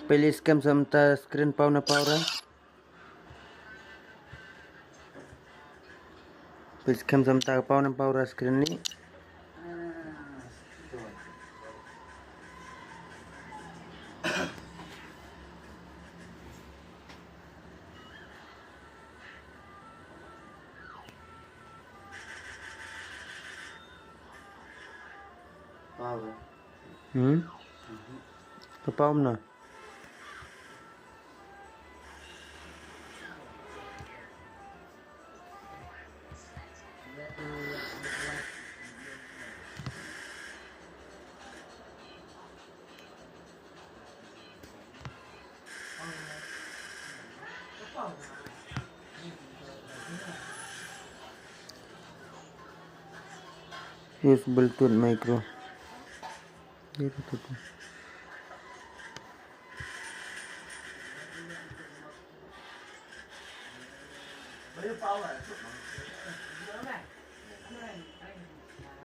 Pilih scam samta screen pau na paura. Pilih scam samta pau na paura screen ni. Pau na. Use Bluetooth micro. Itu tu.